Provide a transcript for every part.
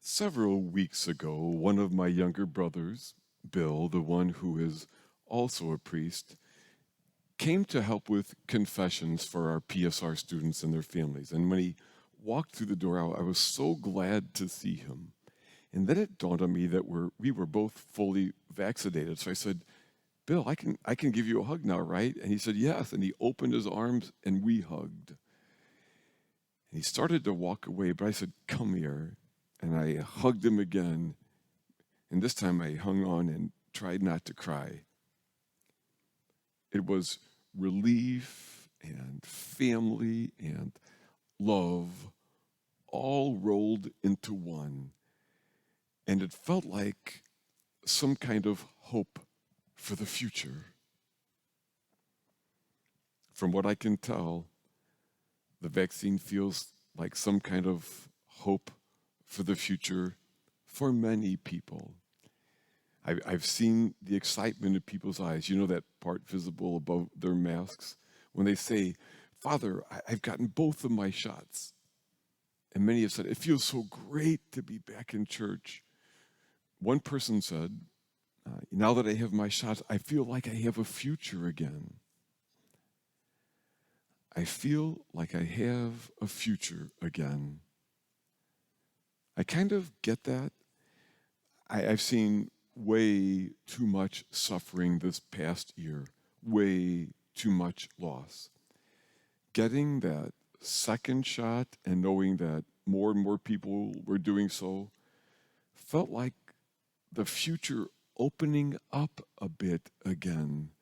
Several weeks ago, one of my younger brothers, Bill, the one who is also a priest, came to help with confessions for our PSR students and their families. And when he walked through the door, I was so glad to see him. And then it dawned on me that we were both fully vaccinated. So I said, Bill, I can give you a hug now, right? And he said, yes. And he opened his arms and we hugged. And he started to walk away, but I said, come here. And I hugged him again. And this time I hung on and tried not to cry. It was relief and family and love all rolled into one. And it felt like some kind of hope for the future. From what I can tell, the vaccine feels like some kind of hope for the future for many people. I've seen the excitement in people's eyes. You know that part visible above their masks? When they say, Father, I've gotten both of my shots. And many have said, it feels so great to be back in church. One person said, now that I have my shots, I feel like I have a future again. I feel like I have a future again. I kind of get that. I've seen way too much suffering this past year, way too much loss. Getting that second shot and knowing that more and more people were doing so felt like the future opening up a bit again,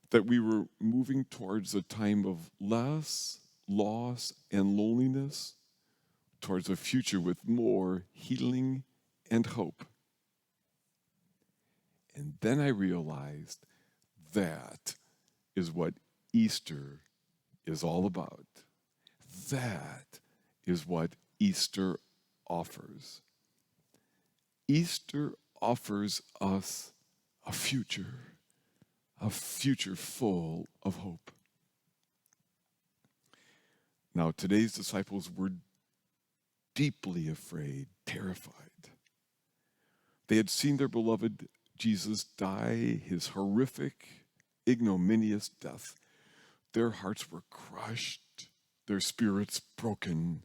that we were moving towards a time of less loss and loneliness, towards a future with more healing and hope. And then I realized that is what Easter is all about. That is what Easter offers. Easter offers us a future full of hope. Now, today's disciples were deeply afraid, terrified. They had seen their beloved Jesus die his horrific, ignominious death. Their hearts were crushed, their spirits broken.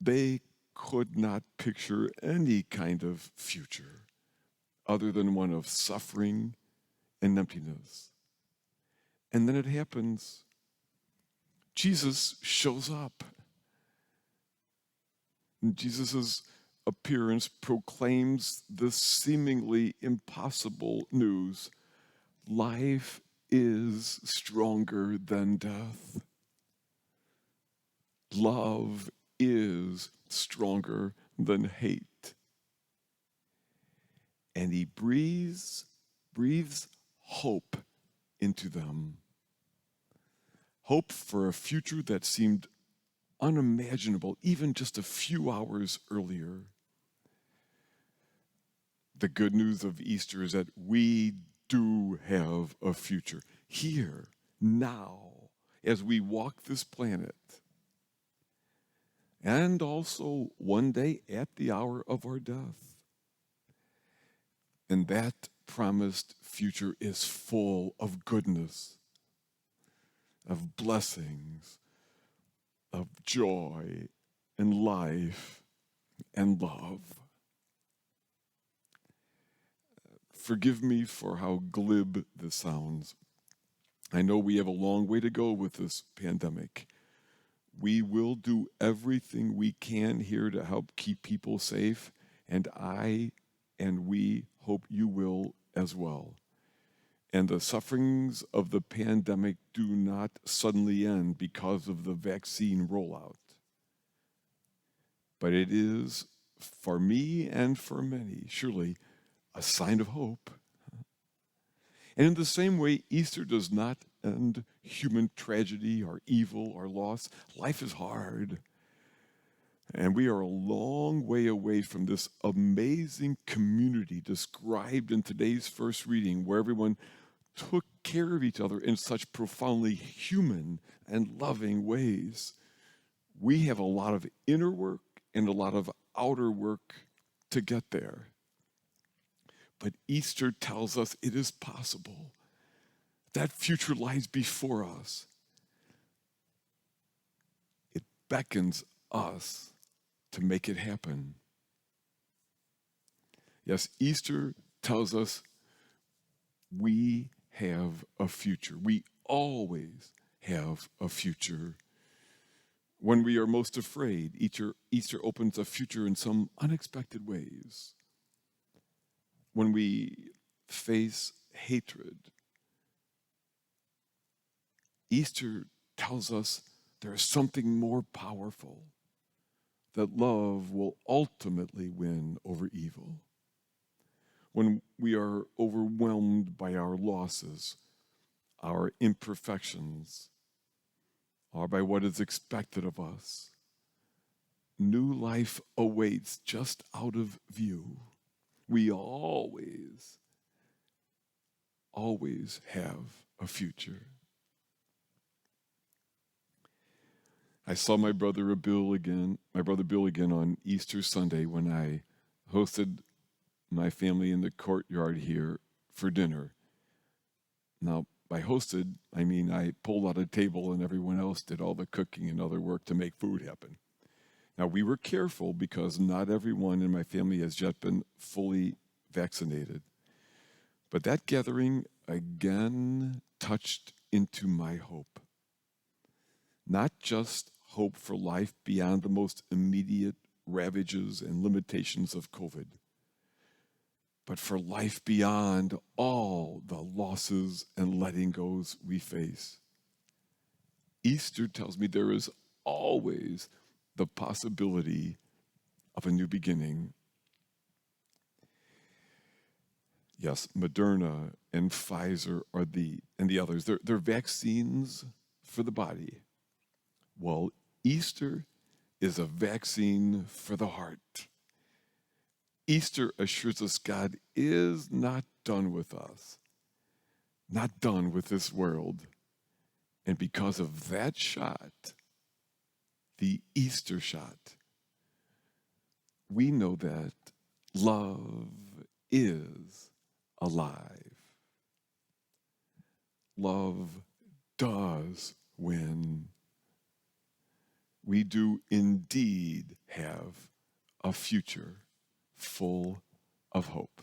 They could not picture any kind of future other than one of suffering and emptiness. And then it happens. Jesus shows up. And Jesus' appearance proclaims this seemingly impossible news. Life is stronger than death. Love is stronger than hate. And he breathes hope into them. Hope for a future that seemed unimaginable even just a few hours earlier. The good news of Easter is that we do have a future here, now, as we walk this planet. And also one day at the hour of our death. And that promised future is full of goodness, of blessings, of joy and life and love. Forgive me for how glib this sounds. I know we have a long way to go with this pandemic. We will do everything we can here to help keep people safe, and we hope you will as well. And the sufferings of the pandemic do not suddenly end because of the vaccine rollout. But it is, for me and for many, surely a sign of hope. And in the same way, Easter does not end human tragedy or evil or loss. Life is hard. And we are a long way away from this amazing community described in today's first reading, where everyone took care of each other in such profoundly human and loving ways. We have a lot of inner work and a lot of outer work to get there. But Easter tells us it is possible. That future lies before us. It beckons us to make it happen. Yes, Easter tells us we have a future. We always have a future. When we are most afraid, Easter opens a future in some unexpected ways. When we face hatred, Easter tells us there is something more powerful, that love will ultimately win over evil. When we are overwhelmed by our losses, our imperfections, or by what is expected of us, new life awaits just out of view. We always have a future. I saw my brother Bill again on Easter Sunday when I hosted my family in the courtyard here for dinner. Now, by hosted, I mean I pulled out a table and everyone else did all the cooking and other work to make food happen. Now, we were careful because not everyone in my family has yet been fully vaccinated. But that gathering again touched into my hope. Not just hope for life beyond the most immediate ravages and limitations of COVID, but for life beyond all the losses and letting goes we face. Easter tells me there is always the possibility of a new beginning. Yes, Moderna and Pfizer are and the others. They're vaccines for the body. Well, Easter is a vaccine for the heart. Easter assures us God is not done with us, not done with this world. And because of that shot, the Easter shot, we know that love is alive. Love does win. We do indeed have a future full of hope.